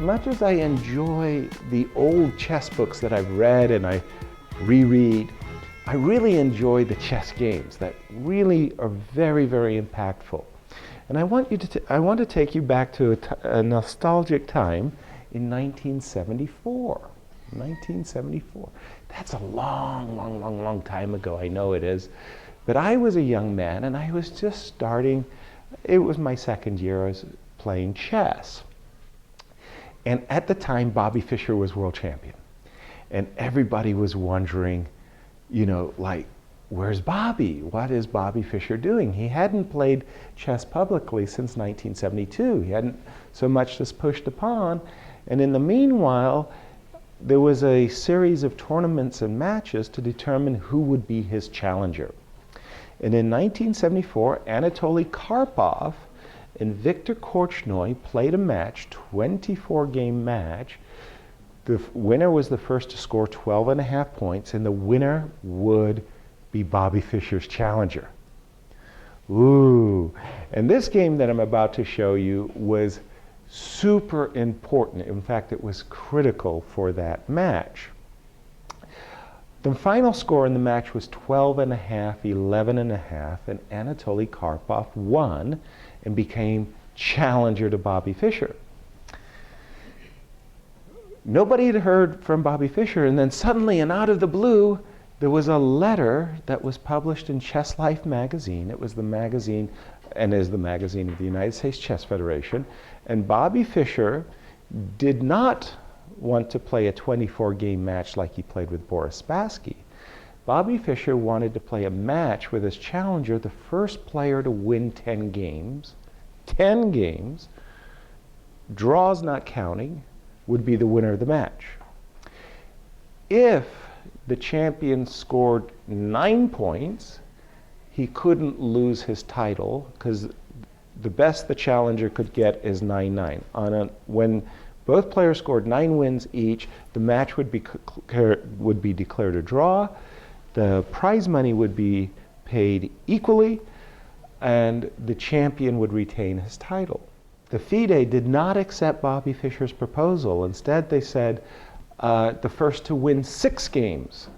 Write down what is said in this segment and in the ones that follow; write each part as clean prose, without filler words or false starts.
Much as I enjoy the old chess books that I've read and I reread, I really enjoy the chess games that really are very, very impactful. And I want to take you back to a nostalgic time in 1974. 1974. That's a long time ago. I know it is. But I was a young man and I was just starting. It was my second year I was playing chess. And at the time, Bobby Fischer was world champion. And everybody was wondering, you know, like, where's Bobby? What is Bobby Fischer doing? He hadn't played chess publicly since 1972. He hadn't so much as pushed a pawn. And in the meanwhile, there was a series of tournaments and matches to determine who would be his challenger. And in 1974, Anatoly Karpov and Viktor Korchnoi played a match, 24-game match. The winner was the first to score 12.5 points, and the winner would be Bobby Fischer's challenger. Ooh. And this game that I'm about to show you was super important. In fact, it was critical for that match. The final score in the match was 12.5, 11.5, and Anatoly Karpov won and became challenger to Bobby Fischer. Nobody had heard from Bobby Fischer, and then suddenly and out of the blue, there was a letter that was published in Chess Life magazine. It was the magazine, and is the magazine of the United States Chess Federation. And Bobby Fischer did not want to play a 24-game match like he played with Boris Spassky. Bobby Fischer wanted to play a match with his challenger, the first player to win 10 games, draws not counting, would be the winner of the match. If the champion scored 9 points, he couldn't lose his title, because the best the challenger could get is 9-9. When both players scored 9 wins each, the match would be declared a draw. The prize money would be paid equally, and the champion would retain his title. The FIDE did not accept Bobby Fischer's proposal. Instead, they said the first to win 6 games.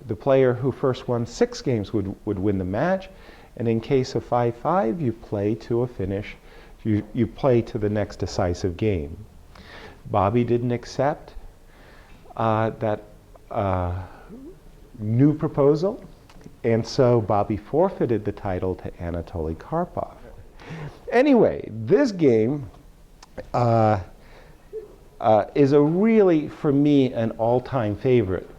The player who first won 6 games would win the match, and in case of 5-5, you play to a finish. You play to the next decisive game. Bobby didn't accept that new proposal, and so Bobby forfeited the title to Anatoly Karpov. Anyway, this game is a really, for me, an all-time favorite.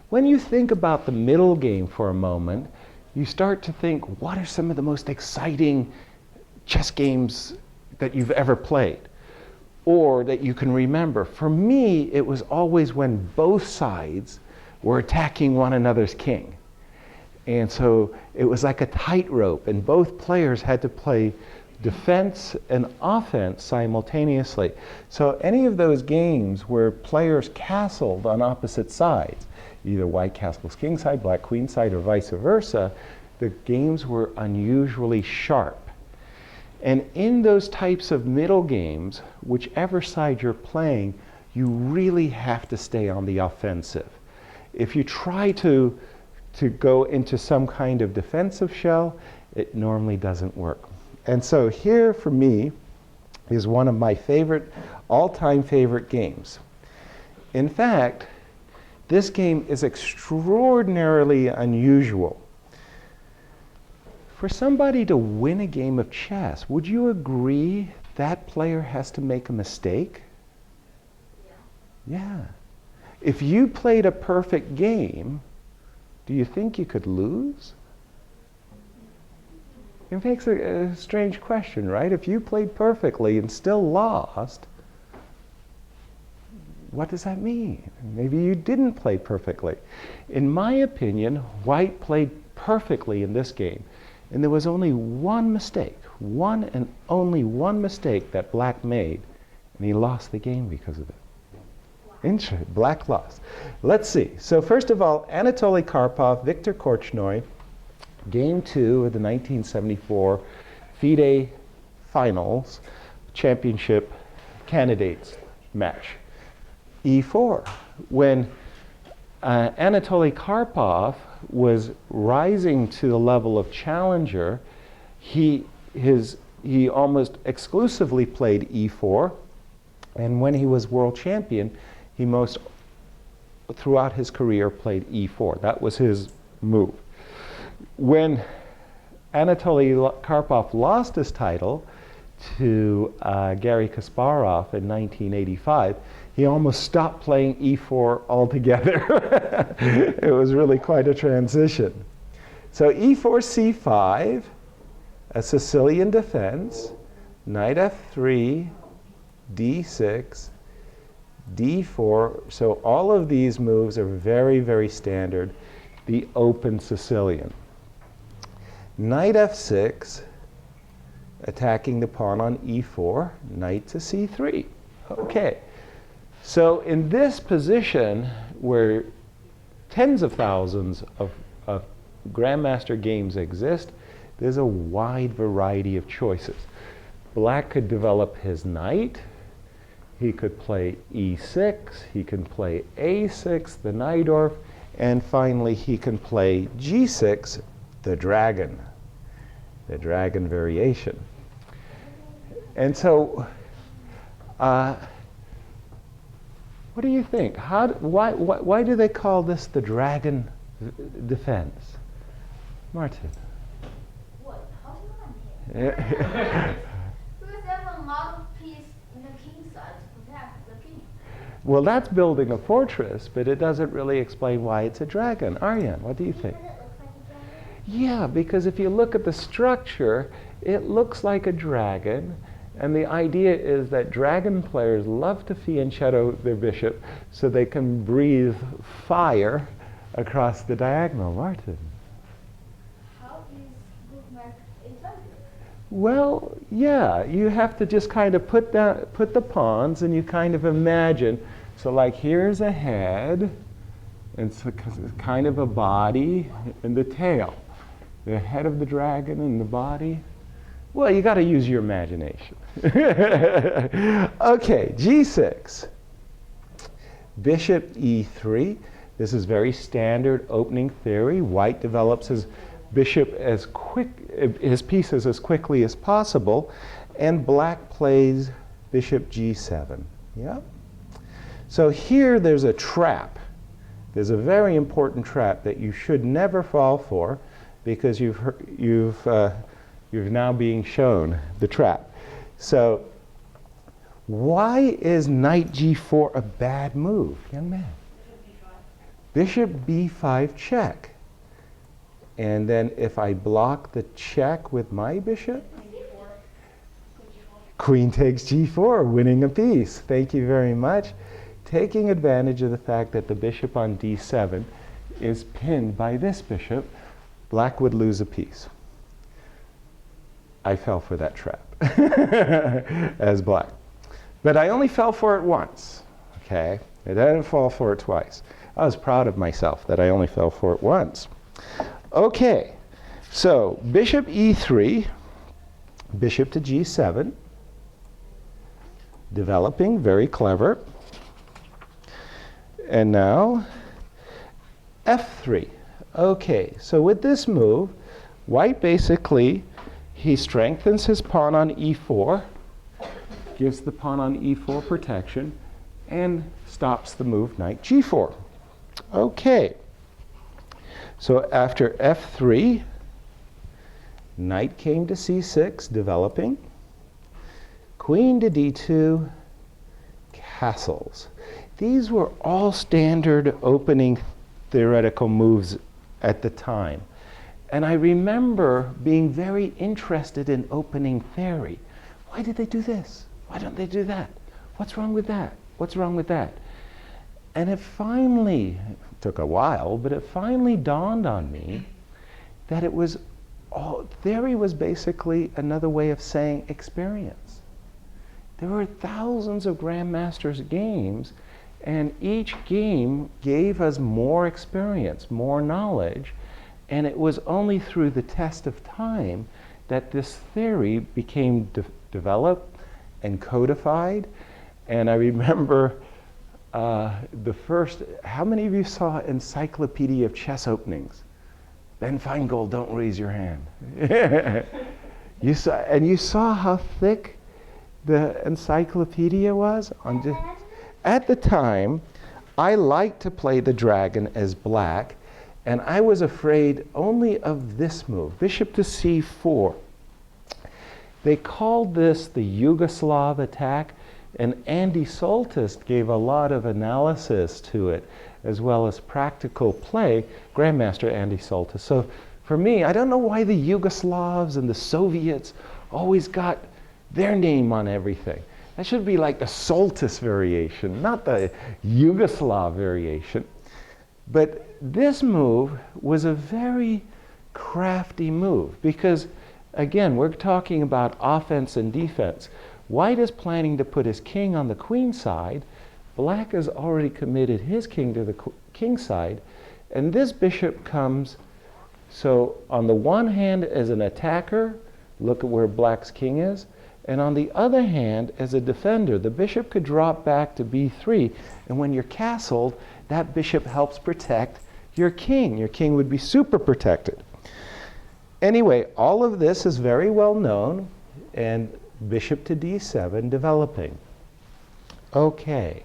When you think about the middle game for a moment, you start to think, what are some of the most exciting chess games that you've ever played, or that you can remember? For me, it was always when both sides were attacking one another's king. And so it was like a tightrope, and both players had to play defense and offense simultaneously. So any of those games where players castled on opposite sides, either white castles kingside, black queenside, or vice versa, the games were unusually sharp. And in those types of middle games, whichever side you're playing, you really have to stay on the offensive. If you try to go into some kind of defensive shell, it normally doesn't work. And so here, for me, is one of my favorite, all-time favorite games. In fact, this game is extraordinarily unusual. For somebody to win a game of chess, would you agree that player has to make a mistake? Yeah. If you played a perfect game, do you think you could lose? It makes a strange question, right? If you played perfectly and still lost, what does that mean? Maybe you didn't play perfectly. In my opinion, White played perfectly in this game, and there was only one mistake, one and only one mistake that Black made, and he lost the game because of it. Interesting. Black lost. Let's see. So first of all, Anatoly Karpov, Viktor Korchnoi, Game 2 of the 1974 FIDE Finals Championship Candidates match. E4. When Anatoly Karpov was rising to the level of challenger, he almost exclusively played E4, and when he was world champion, he throughout his career played E4. That was his move. When Anatoly Karpov lost his title to Garry Kasparov in 1985, he almost stopped playing E4 altogether. It was really quite a transition. So E4, C5, a Sicilian defense, knight F3, D6, D4. So all of these moves are very, very standard, the open Sicilian. Knight F6, attacking the pawn on E4, knight to C3. Okay. So in this position, where tens of thousands of Grandmaster games exist, there's a wide variety of choices. Black could develop his knight. He could play E6. He can play A6, the Najdorf. And finally, he can play G6, the dragon variation. And so, what do you think? Why do they call this the dragon defense? Martin. What? How do you understand? Because they have a lot of piece in the king side to protect the king. Well, that's building a fortress, but it doesn't really explain why it's a dragon. Aryan, what do you think? Because it looks like a dragon? Yeah, because if you look at the structure, it looks like a dragon. And the idea is that dragon players love to fianchetto their bishop so they can breathe fire across the diagonal. Martin. How is bookmark intelligent? Well, yeah, you have to just kind of put the pawns, and you kind of imagine. So like here's a head, and it's kind of a body, and the tail. The head of the dragon and the body. Well, you got to use your imagination. Okay, G6. Bishop E3. This is very standard opening theory. White develops his his pieces as quickly as possible, and black plays bishop G7. Yeah. So here there's a trap. There's a very important trap that you should never fall for, because you're now being shown the trap. So why is knight G4 a bad move, young man? Bishop B5 check. And then if I block the check with my bishop, queen takes G4, winning a piece. Thank you very much. Taking advantage of the fact that the bishop on D7 is pinned by this bishop, black would lose a piece. I fell for that trap as black. But I only fell for it once, okay? I didn't fall for it twice. I was proud of myself that I only fell for it once. Okay, so bishop E3, bishop to G7, developing, very clever. And now F3. Okay, so with this move, white basically, he strengthens his pawn on E4, gives the pawn on E4 protection, and stops the move knight G4. Okay, so after F3, knight came to C6, developing. Queen to D2, castles. These were all standard opening theoretical moves at the time. And I remember being very interested in opening theory. Why did they do this? Why don't they do that? What's wrong with that? What's wrong with that? And it finally, it took a while, but it finally dawned on me that it was theory was basically another way of saying experience. There were thousands of Grandmasters games, and each game gave us more experience, more knowledge, And it was only through the test of time that this theory became developed and codified. And I remember the first, how many of you saw Encyclopedia of Chess Openings? Ben Feingold, don't raise your hand. You saw how thick the encyclopedia was? At the time, I liked to play the dragon as black, and I was afraid only of this move, bishop to c4. They called this the Yugoslav attack, and Andy Soltis gave a lot of analysis to it, as well as practical play, Grandmaster Andy Soltis. So for me, I don't know why the Yugoslavs and the Soviets always got their name on everything. That should be like the Soltis variation, not the Yugoslav variation. But this move was a very crafty move because, again, we're talking about offense and defense. White is planning to put his king on the queen side. Black has already committed his king to the king side. And this bishop comes, so on the one hand as an attacker, look at where black's king is. And on the other hand, as a defender, the bishop could drop back to b3. And when you're castled, that bishop helps protect your king. Your king would be super protected. Anyway, all of this is very well known, and bishop to d7 developing. Okay.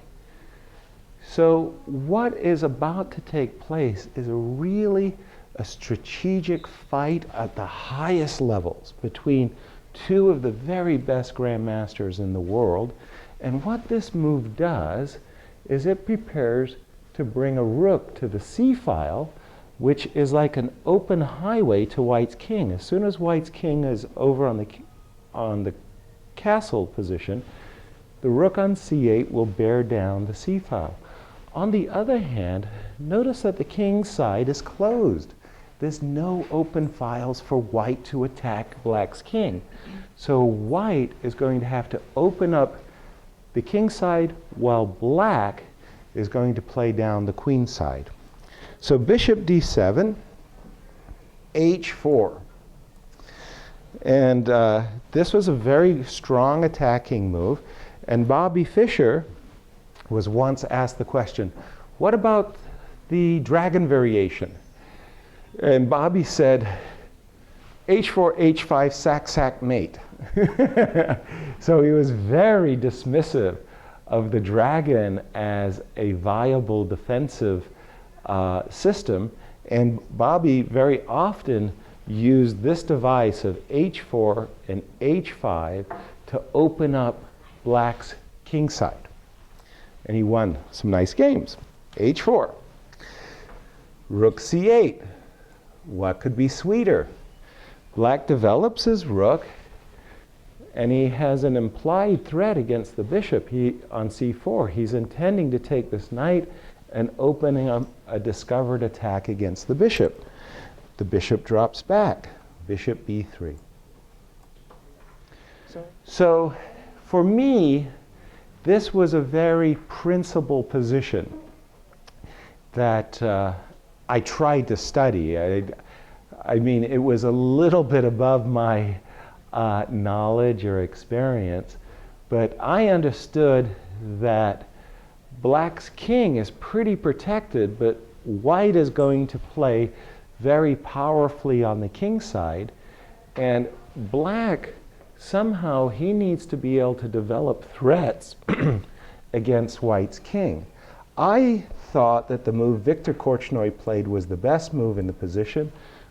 So what is about to take place is a strategic fight at the highest levels between two of the very best grandmasters in the world. And what this move does is it prepares to bring a rook to the c-file, which is like an open highway to white's king. As soon as white's king is over on the castle position, the rook on c8 will bear down the c-file. On the other hand, notice that the king's side is closed. There's no open files for white to attack black's king. So white is going to have to open up the king side while black is going to play down the queen side. So bishop d7, h4. And this was a very strong attacking move. And Bobby Fischer was once asked the question, what about the dragon variation? And Bobby said, h4, h5, sack, sack, mate. So he was very dismissive of the dragon as a viable defensive system. And Bobby very often used this device of h4 and h5 to open up black's king side. And he won some nice games. h4. Rook c8. What could be sweeter? Black develops his rook, and he has an implied threat against the bishop. On c4, he's intending to take this knight and opening up a discovered attack against the bishop. The bishop drops back. Bishop b3. So for me, this was a very principal position that I tried to study. I mean, it was a little bit above my knowledge or experience, but I understood that black's king is pretty protected, but white is going to play very powerfully on the king side, and black, somehow he needs to be able to develop threats against white's king. I thought that the move Viktor Korchnoi played was the best move in the position,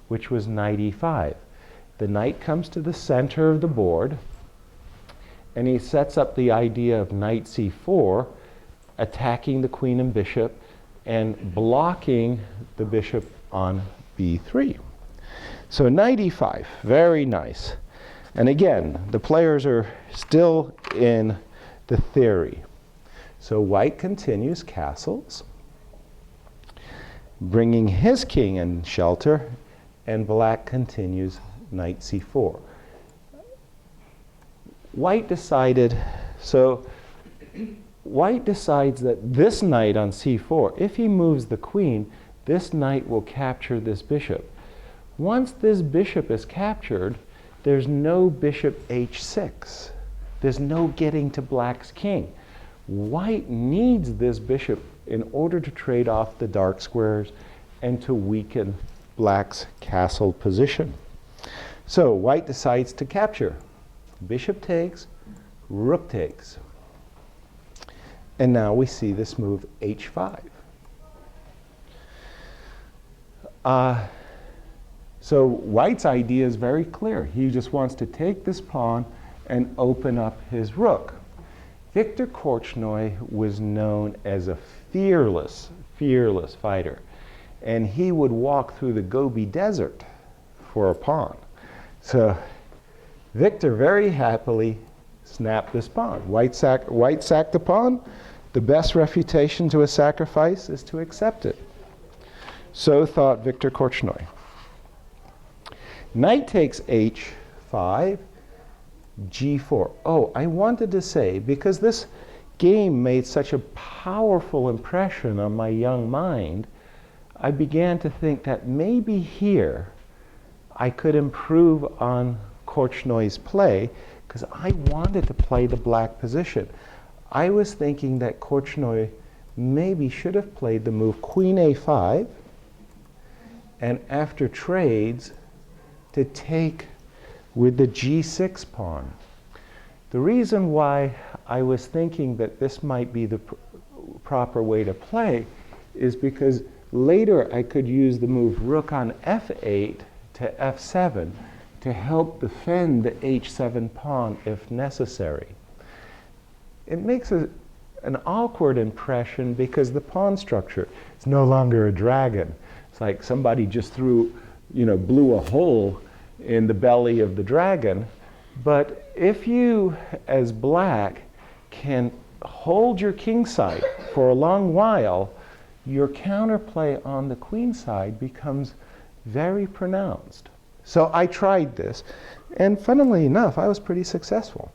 which was knight e5. The knight comes to the center of the board, and he sets up the idea of knight c4, attacking the queen and bishop, and blocking the bishop on b3. So knight e5, very nice. And again, the players are still in the theory. So white continues castles, bringing his king in shelter, and black continues knight c4. White decides that this knight on c4, if he moves the queen, this knight will capture this bishop. Once this bishop is captured, there's no bishop h6. There's no getting to black's king. White needs this bishop in order to trade off the dark squares and to weaken black's castle position. So white decides to capture. Bishop takes, rook takes. And now we see this move h5. So white's idea is very clear. He just wants to take this pawn and open up his rook. Viktor Korchnoi was known as a fearless fighter. And he would walk through the Gobi Desert for a pawn. So Viktor very happily snapped this pawn. White sacked the pawn. The best refutation to a sacrifice is to accept it. So thought Viktor Korchnoi. Knight takes h5, g4. Oh, I wanted to say, because this game made such a powerful impression on my young mind, I began to think that maybe here I could improve on Korchnoi's play, because I wanted to play the black position. I was thinking that Korchnoi maybe should have played the move queen a5, and after trades, to take with the g6 pawn. The reason why I was thinking that this might be the proper way to play is because later I could use the move rook on f8 to f7 to help defend the h7 pawn if necessary. It makes an awkward impression because the pawn structure is no longer a dragon. It's like somebody just blew a hole in the belly of the dragon. But if you, as black, can hold your king side for a long while, your counterplay on the queen side becomes very pronounced. So I tried this, and funnily enough, I was pretty successful.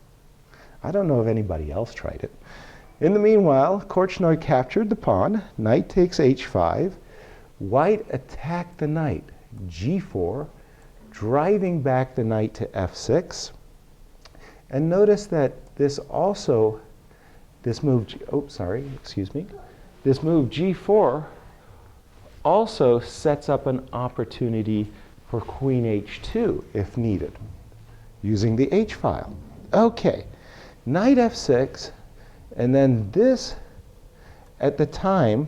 I don't know if anybody else tried it. In the meanwhile, Korchnoi captured the pawn. Knight takes h5. White attacked the knight, g4, driving back the knight to f6. And notice that this move g4 also sets up an opportunity for queen h2 if needed, using the h file. Okay, knight f6, and then this, at the time,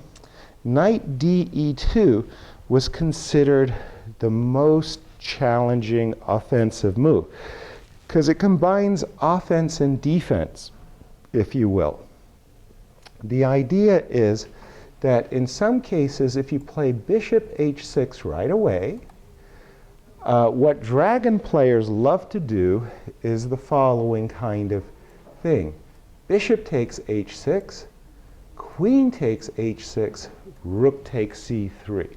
knight de2 was considered the most challenging offensive move, because it combines offense and defense, if you will. The idea is that in some cases, if you play bishop h6 right away, what dragon players love to do is the following kind of thing. Bishop takes h6, queen takes h6, rook takes c3.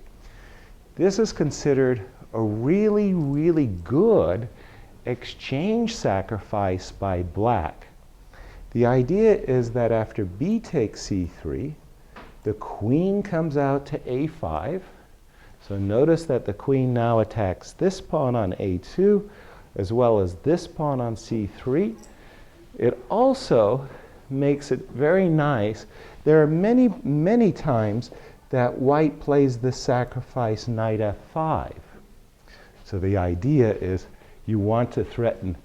This is considered a really, really good exchange sacrifice by black. The idea is that after b takes c3, the queen comes out to a5. So notice that the queen now attacks this pawn on a2, as well as this pawn on c3. It also makes it very nice. There are many, many times that white plays the sacrifice knight f5. So the idea is you want to threaten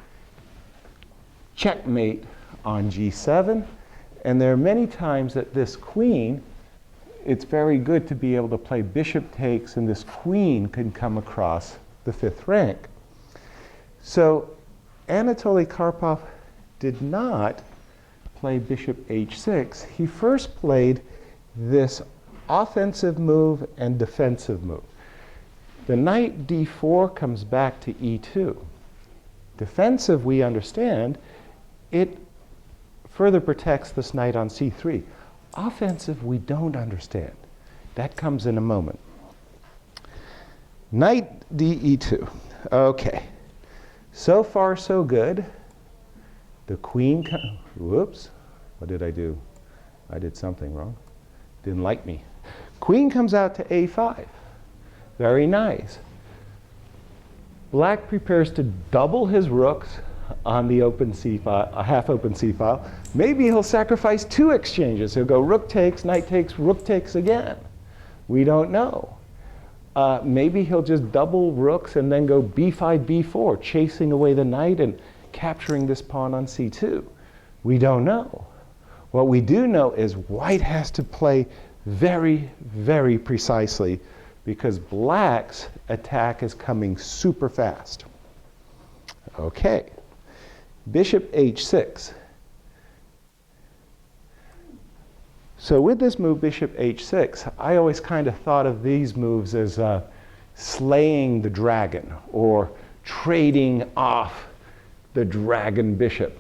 checkmate on g7. And there are many times that this queen, it's very good to be able to play bishop takes, and this queen can come across the fifth rank. So Anatoly Karpov did not play bishop h6. He first played this offensive move and defensive move. The knight d4 comes back to e2. Defensive, we understand, it further protects this knight on c3. Offensive, we don't understand. That comes in a moment. Knight de2. Okay. So far, so good. The queen whoops. What did I do? I did something wrong. Didn't like me. Queen comes out to a5. Very nice. Black prepares to double his rooks on the open C file, a half open C file. Maybe he'll sacrifice 2 exchanges. He'll go rook takes, knight takes, rook takes again. We don't know. Maybe he'll just double rooks and then go b5, b4, chasing away the knight and capturing this pawn on c2. We don't know. What we do know is white has to play very, very precisely because black's attack is coming super fast. Okay. Bishop h6. So with this move, bishop h6, I always kind of thought of these moves as slaying the dragon or trading off the dragon bishop.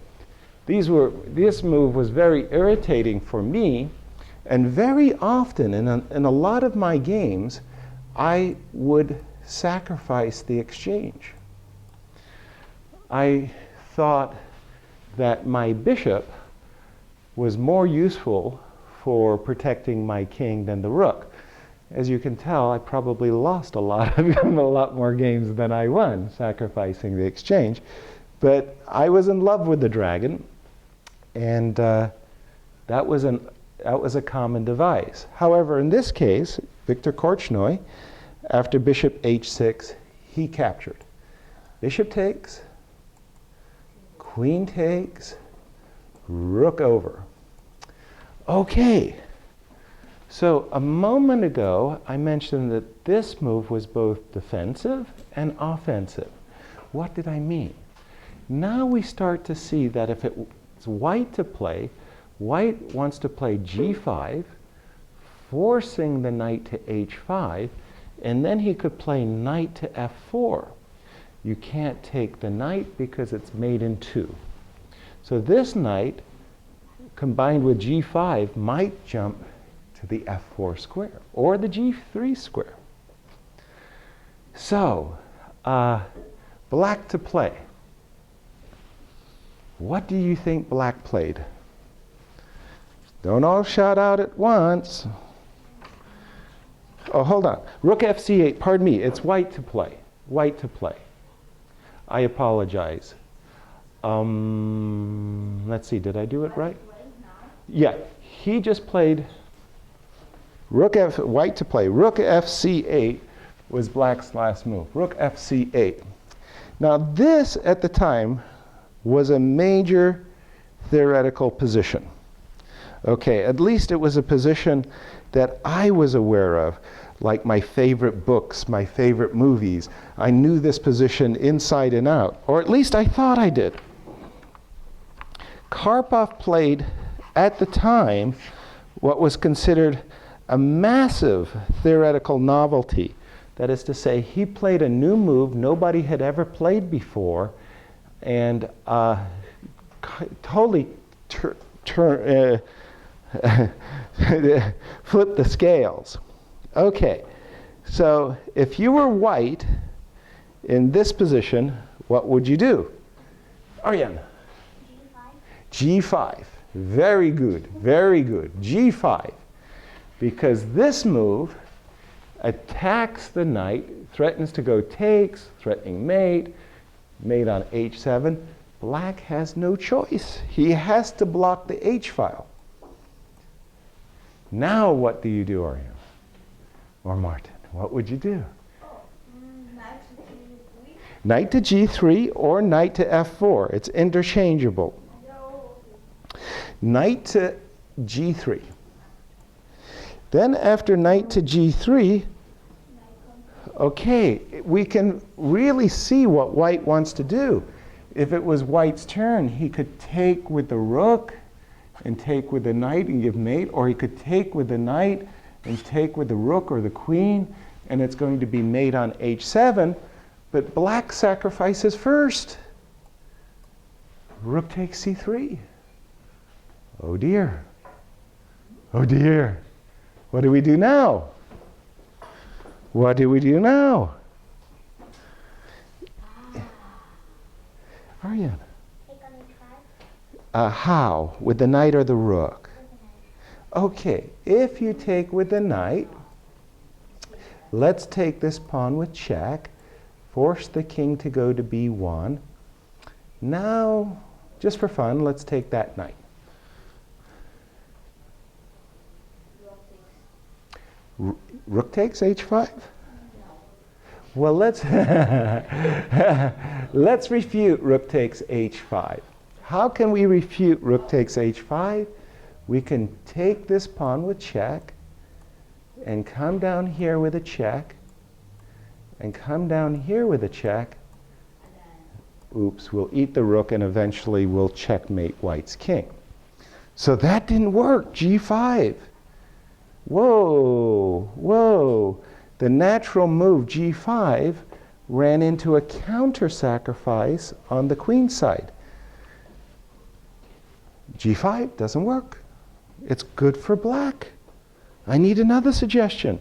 This move was very irritating for me, and very often in a lot of my games, I would sacrifice the exchange. I thought that my bishop was more useful for protecting my king than the rook. As you can tell, I probably lost a lot more games than I won, sacrificing the exchange. But I was in love with the dragon, and that was a common device. However, in this case, Viktor Korchnoi, after bishop h6, he captured. Bishop takes, queen takes, rook over. Okay, so a moment ago I mentioned that this move was both defensive and offensive. What did I mean? Now we start to see that if it's white to play, white wants to play g5, forcing the knight to h5, and then he could play knight to f4. You can't take the knight because it's mate in 2. So this knight, combined with g5, might jump to the f4 square or the g3 square. So, black to play. What do you think black played? Don't all shout out at once. Oh, hold on. Rook f8, pardon me, it's white to play. White to play. I apologize. Let's see, did I do it right? Yeah, he just played white to play. Rook fc8 was black's last move. Rook fc8. Now this, at the time, was a major theoretical position. Okay, at least it was a position that I was aware of, like my favorite books, my favorite movies. I knew this position inside and out, or at least I thought I did. Karpov played, at the time, what was considered a massive theoretical novelty. That is to say, he played a new move nobody had ever played before, and totally flipped the scales. Okay, so if you were white in this position, what would you do? Aryan? G5. Very good, very good. G5. Because this move attacks the knight, threatens to go takes, threatening mate, mate on h7. Black has no choice. He has to block the h file. Now what do you do, Aryan? Or Martin? What would you do? Knight to g3 or knight to f4. It's interchangeable. Knight to g3. Then after knight to g3, okay, we can really see what white wants to do. If it was white's turn, he could take with the rook and take with the knight and give mate, or he could take with the knight and take with the rook or the queen, and it's going to be mate on h7, but black sacrifices first. Rook takes c3. Oh dear. Oh dear. What do we do now? What do we do now? Aryan. How? With the knight or the rook? Okay, if you take with the knight, let's take this pawn with check, force the king to go to b1. Now, just for fun, let's take that knight. Rook takes h5? Well, let's let's refute rook takes h5. How can we refute rook takes h5? We can take this pawn with check and come down here with a check and come down here with a check. Oops, we'll eat the rook and eventually we'll checkmate white's king. So that didn't work, g5. Whoa, whoa. The natural move, g5, ran into a counter-sacrifice on the queen side. g5 doesn't work. It's good for black. I need another suggestion.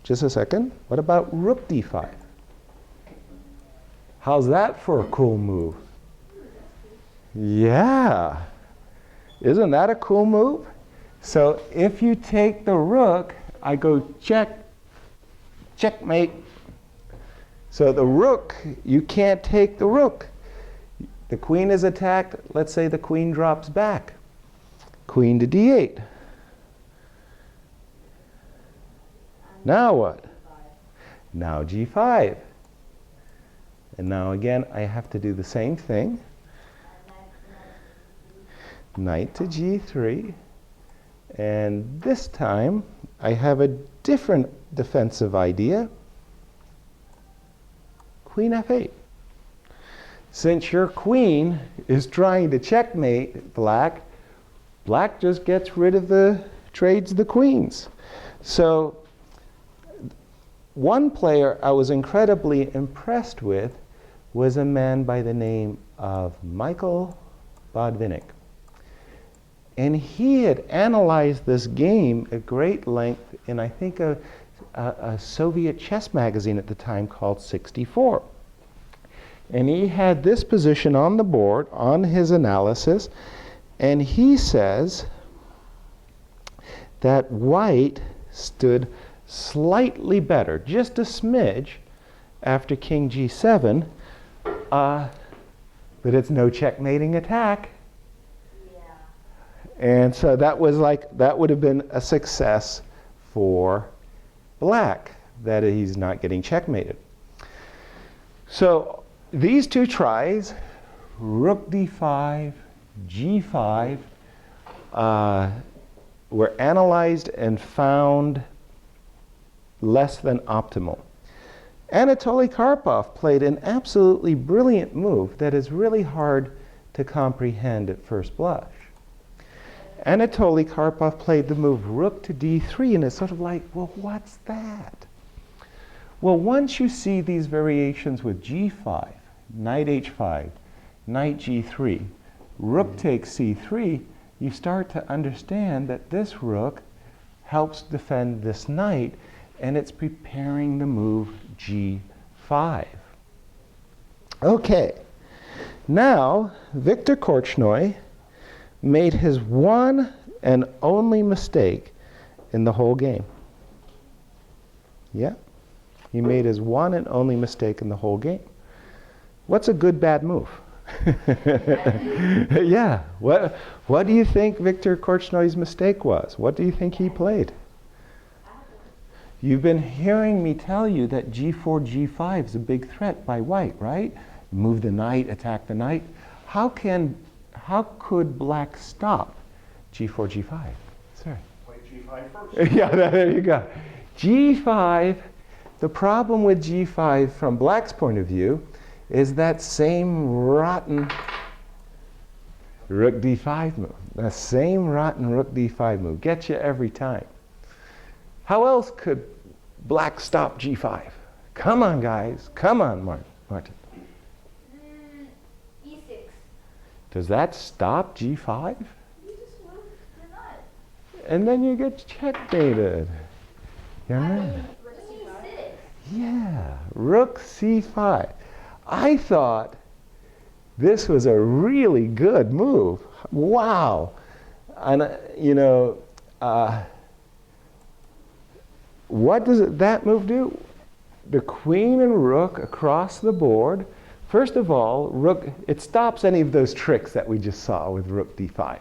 Just a second. What about rook d5? How's that for a cool move? Yeah. Isn't that a cool move? So if you take the rook, I go check, checkmate. So the rook, you can't take the rook. The queen is attacked. Let's say the queen drops back. Queen to d8. Now what? Now g5. And now again, I have to do the same thing. Knight to g3. And this time, I have a different defensive idea. Queen f8. Since your queen is trying to checkmate black, black just gets rid of trades the queens. So one player I was incredibly impressed with was a man by the name of Michael Bodvinik. And he had analyzed this game at great length in, I think, a Soviet chess magazine at the time called 64. And he had this position on the board, on his analysis, and he says that white stood slightly better, just a smidge, after king g7, but it's no checkmating attack. And so that would have been a success for black, that he's not getting checkmated. So these two tries, rook d5, g5, were analyzed and found less than optimal. Anatoly Karpov played an absolutely brilliant move that is really hard to comprehend at first blush. Anatoly Karpov played the move rook to d3, and it's sort of like, well, what's that? Well, once you see these variations with g5, knight h5, knight g3, rook takes c3, you start to understand that this rook helps defend this knight, and it's preparing the move g5. Okay, now Viktor Korchnoi made his one and only mistake in the whole game. Yeah, he made his one and only mistake in the whole game. What's a good bad move? Yeah, what do you think Viktor Korchnoi's mistake was? What do you think he played? You've been hearing me tell you that g4, g5 is a big threat by white, right? Move the knight, attack the knight. How could black stop g4, g5? Sorry. Play g5 first. Yeah, there you go. g5, the problem with g5 from black's point of view is that same rotten rook d5 move. That same rotten rook d5 move. Gets you every time. How else could black stop g5? Come on, guys. Come on, Martin. E6. Does that stop g5? You just move the knight. And then you get checkmated. Yeah, right. E6. Yeah, rook c5. I thought this was a really good move. Wow. And, what does that move do? the queen and rook across the board. First of all, rook, it stops any of those tricks that we just saw with rook d5.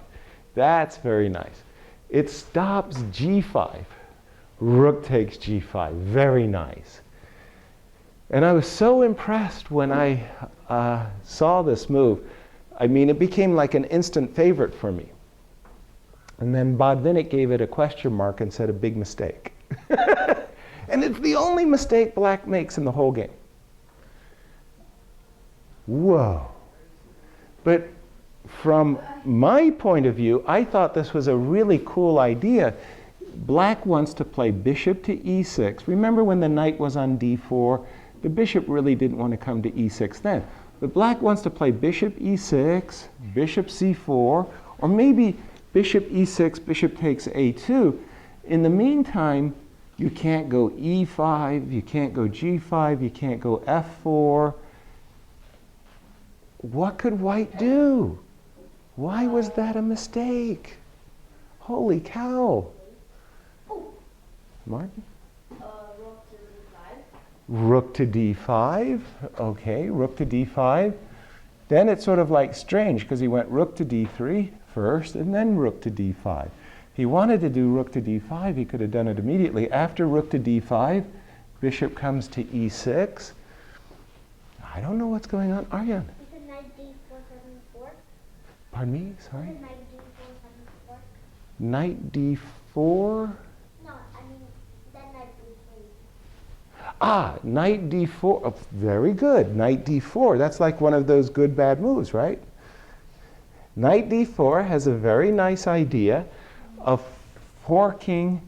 That's very nice. It stops g5. Rook takes g5. Very nice. And I was so impressed when I saw this move. I mean, it became like an instant favorite for me. And then Botvinnik gave it a question mark and said a big mistake. And it's the only mistake black makes in the whole game. Whoa. But from my point of view, I thought this was a really cool idea. Black wants to play bishop to e6. Remember when the knight was on d4? The bishop really didn't want to come to e6 then. But black wants to play bishop e6, bishop c4, or maybe bishop e6, bishop takes a2. In the meantime, you can't go e5, you can't go g5, you can't go f4. What could white do? Why was that a mistake? Holy cow. Martin? Rook to d5. Okay, rook to d5. Then it's sort of like strange because he went rook to d3 first and then rook to d5. If he wanted to do rook to d5, he could have done it immediately. After rook to d5, bishop comes to e6. I don't know what's going on. Aryan? Is it knight d4, 7-4? Pardon me? Sorry? Is it knight d4, 7-4? Knight d4. No, I mean, then knight d3. Ah, knight d4. Oh, very good. Knight d4. That's like one of those good bad moves, right? Knight d4 has a very nice idea of forking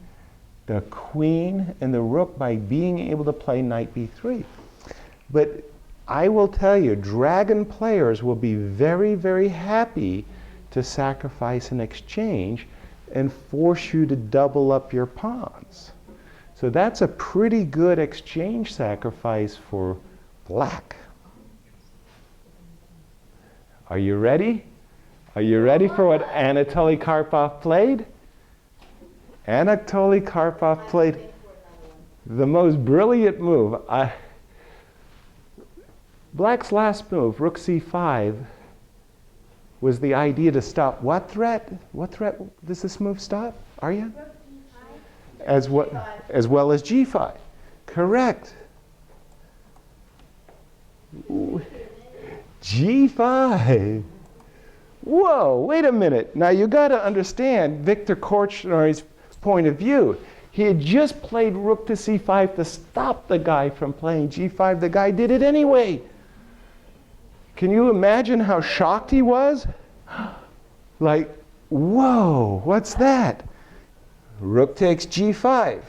the queen and the rook by being able to play knight b3. But I will tell you, dragon players will be very, very happy to sacrifice an exchange and force you to double up your pawns. So that's a pretty good exchange sacrifice for black. Are you ready? Are you ready for what Anatoly Karpov played? Anatoly Karpov played the most brilliant move. Black's last move, Rook C5, was the idea to stop what threat? What threat does this move stop? Arya? As well as G5. Correct. Ooh. G5. Whoa, wait a minute. Now you got to understand Viktor Korchnoi's point of view. He had just played rook to c5 to stop the guy from playing g5. The guy did it anyway. Can you imagine how shocked he was? Like, whoa, what's that? Rook takes g5.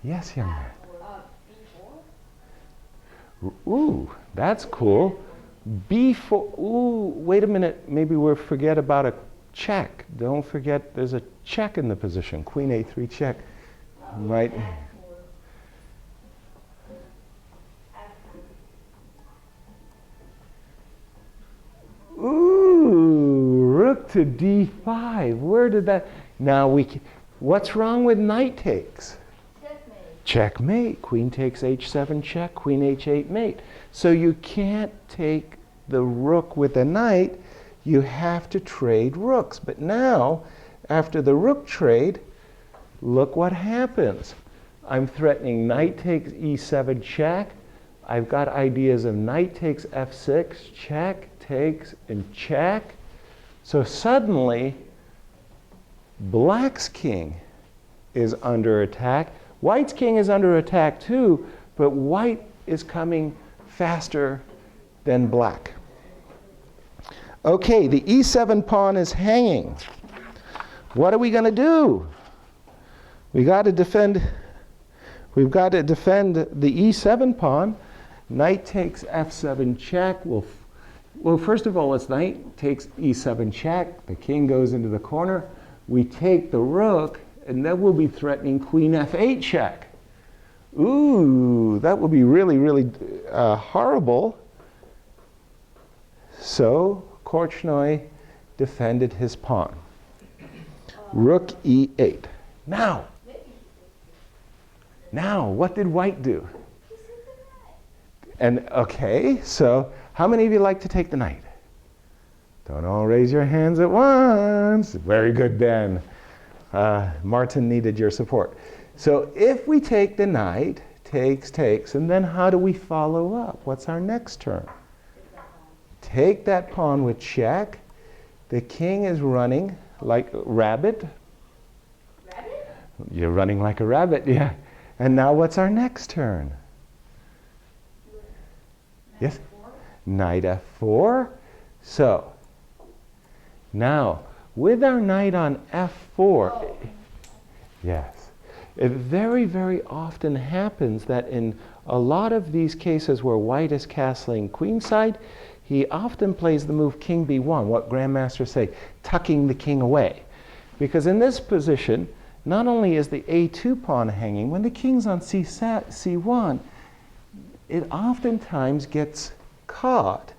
Yes, young man. Ooh, that's cool. b4. Ooh, wait a minute. Maybe we'll forget about a check. Don't forget there's a check in the position. Queen a3 check. Right. Ooh, rook to d5. Where did that? Now what's wrong with knight takes? Checkmate. Checkmate. Queen takes h7 check, queen h8 mate. So you can't take the rook with a knight. You have to trade rooks. But now, after the rook trade, look what happens. I'm threatening knight takes e7 check. I've got ideas of knight takes f6, check, takes, and check. So suddenly, black's king is under attack. White's king is under attack too, but white is coming faster than black. Okay, the e7 pawn is hanging. What are we going to do? We've got to defend the e7 pawn. Knight takes f7 check. Well, first of all, it's knight takes e7 check. The king goes into the corner. We take the rook, and then we'll be threatening queen f8 check. Ooh, that will be really, really horrible. So Korchnoi defended his pawn. Rook e8. Now, Now, what did white do? And okay, so how many of you like to take the knight? Don't all raise your hands at once. Very good, Ben. Martin needed your support. So if we take the knight, takes, and then how do we follow up? What's our next turn? Take that pawn with check. The king is running like a rabbit. Rabbit? You're running like a rabbit, yeah. And now what's our next turn? Yes? Knight f4. So, now, with our knight on f4, yes, it very, very often happens that in a lot of these cases where white is castling queenside, he often plays the move king b1, what grandmasters say, tucking the king away. Because in this position, not only is the a2 pawn hanging, when the king's on c1, it oftentimes gets caught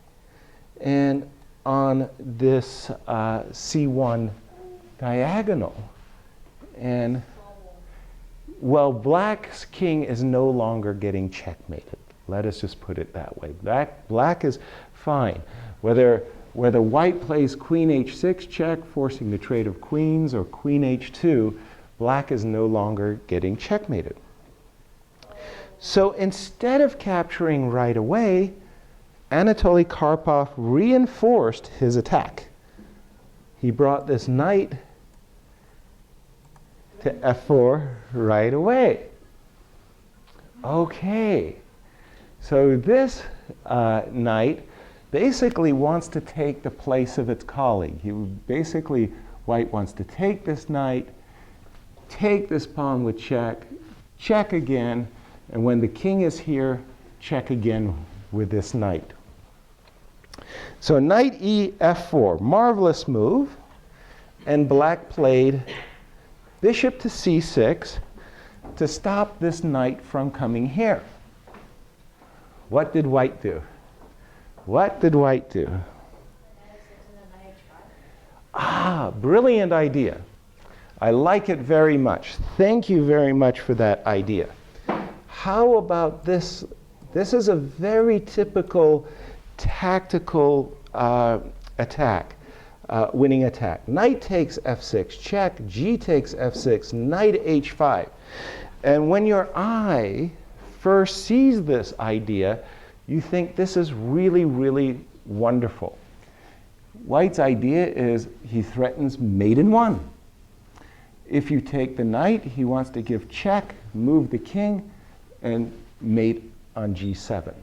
and on this c1 diagonal. And, well, black's king is no longer getting checkmated. Let us just put it that way. Black is fine. Whether white plays queen h6 check, forcing the trade of queens, or queen h2, black is no longer getting checkmated. So instead of capturing right away, Anatoly Karpov reinforced his attack. He brought this knight to f4 right away. Okay, so this knight basically wants to take the place of its colleague. White wants to take this knight, take this pawn with check, check again, and when the king is here, check again with this knight. So knight e f4, marvelous move, and black played bishop to c6 to stop this knight from coming here. What did white do? What did white do? Ah, brilliant idea. I like it very much. Thank you very much for that idea. How about this? This is a very typical tactical attack, winning attack. Knight takes f6, check, g takes f6, knight h5. And when your eye first sees this idea, you think this is really, really wonderful. White's idea is he threatens mate in one. If you take the knight, he wants to give check, move the king, and mate on g7.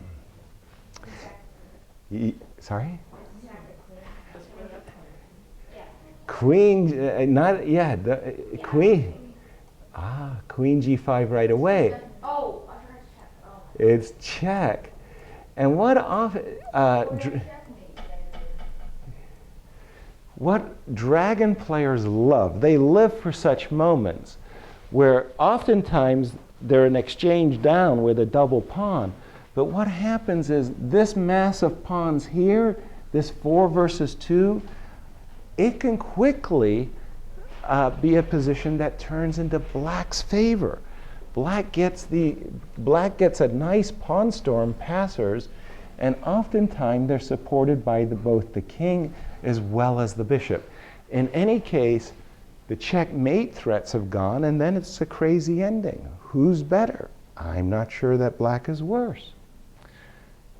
Sorry? Queen, queen. Ah, queen g5 right away. Oh, I forgot to check. Oh. It's check. And what dragon players love, they live for such moments where oftentimes they're an exchange down with a double pawn. But what happens is this mass of pawns here, this 4 versus 2, it can quickly be a position that turns into black's favor. Black gets a nice pawn storm, passers, and oftentimes they're supported by both the king as well as the bishop. In any case, the checkmate threats have gone, and then it's a crazy ending. Who's better? I'm not sure that black is worse.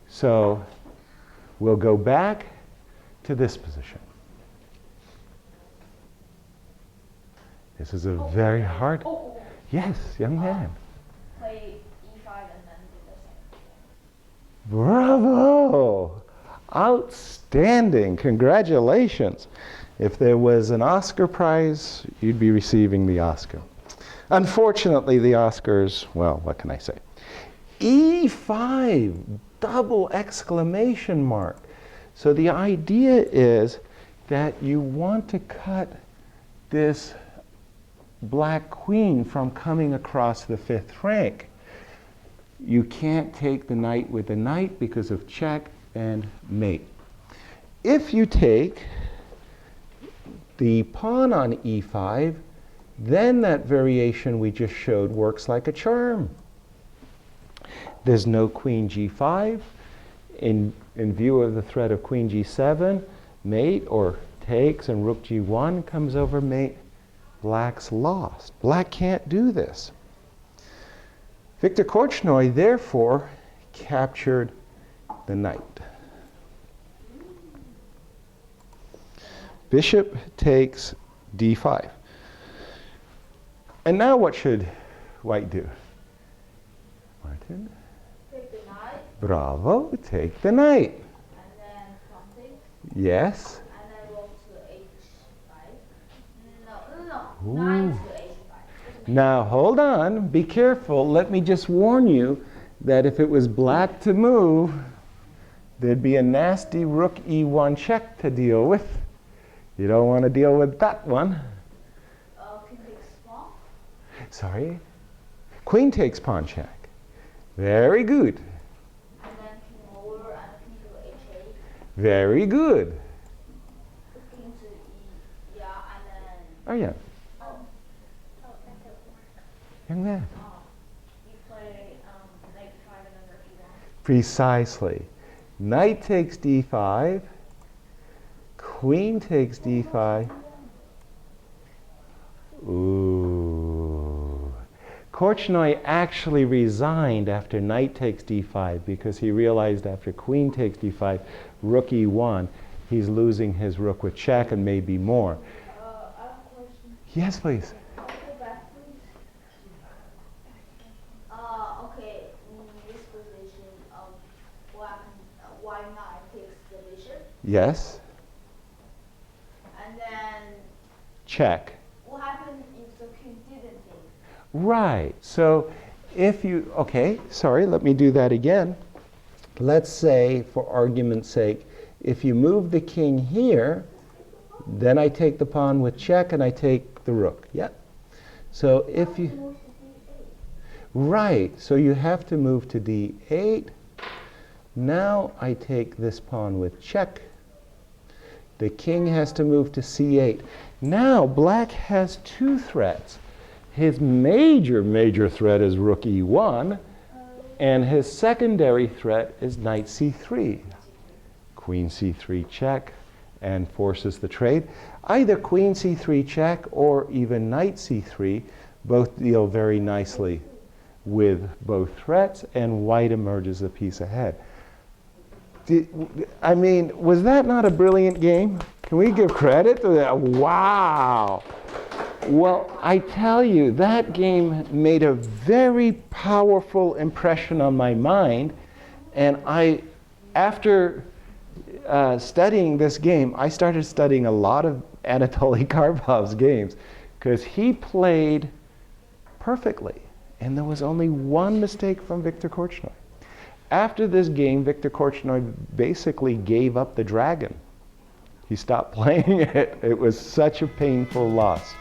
So we'll go back to this position. This is a very hard. Yes, young man. Play e5 and then do this. Bravo! Outstanding. Congratulations. If there was an Oscar prize, you'd be receiving the Oscar. Unfortunately, the Oscars, well, what can I say? E5, double exclamation mark. So the idea is that you want to cut this black queen from coming across the 5th rank. You can't take the knight with the knight because of check and mate. If you take the pawn on e5, then that variation we just showed works like a charm. There's no queen g5. In view of the threat of queen g7, mate or takes, and rook g1 comes over mate. Black's lost. Black can't do this. Viktor Korchnoi, therefore, captured the knight. Bishop takes d5. And now what should white do? Martin? Take the knight. Bravo, take the knight. And then something. Yes. And then rook to h5. No. Ooh. Knight to h5. Now hold on, be careful. Let me just warn you that if it was black to move, there'd be a nasty rook e1 check to deal with. You don't want to deal with that one. King takes pawn. Sorry? Queen takes pawn check. Very good. And then king over and king to h8. Very good. King to e, yeah, and then. Oh yeah, Oh, that doesn't work. young man. You play knight 5 and then rook e1. Precisely. Knight takes d5. Queen takes d5. Ooh. Korchnoi actually resigned after knight takes d5 because he realized after queen takes d5, rook e1, he's losing his rook with check and maybe more. I have a question. Yes, please. Go back, please. Okay, in this position, why knight takes the bishop, Yes. and then Check. what happens if the king didn't take? Right. So if you, okay, sorry, let me do that again. Let's say, for argument's sake, if you move the king here, then I take the pawn with check and I take the rook. Yeah. So if you, Move to d8. right, so you have to move to d8. Now I take this pawn with check. The king has to move to c8. Now black has two threats. His major threat is rook e1, and his secondary threat is knight c3. Queen c3 check and forces the trade. Either queen c3 check or even knight c3 both deal very nicely with both threats, and white emerges a piece ahead. I mean, was that not a brilliant game? Can we give credit to that? Wow. Well, I tell you, that game made a very powerful impression on my mind. And after studying this game, I started studying a lot of Anatoly Karpov's games because he played perfectly. And there was only one mistake from Viktor Korchnoi. After this game, Viktor Korchnoi basically gave up the dragon. He stopped playing it. It was such a painful loss.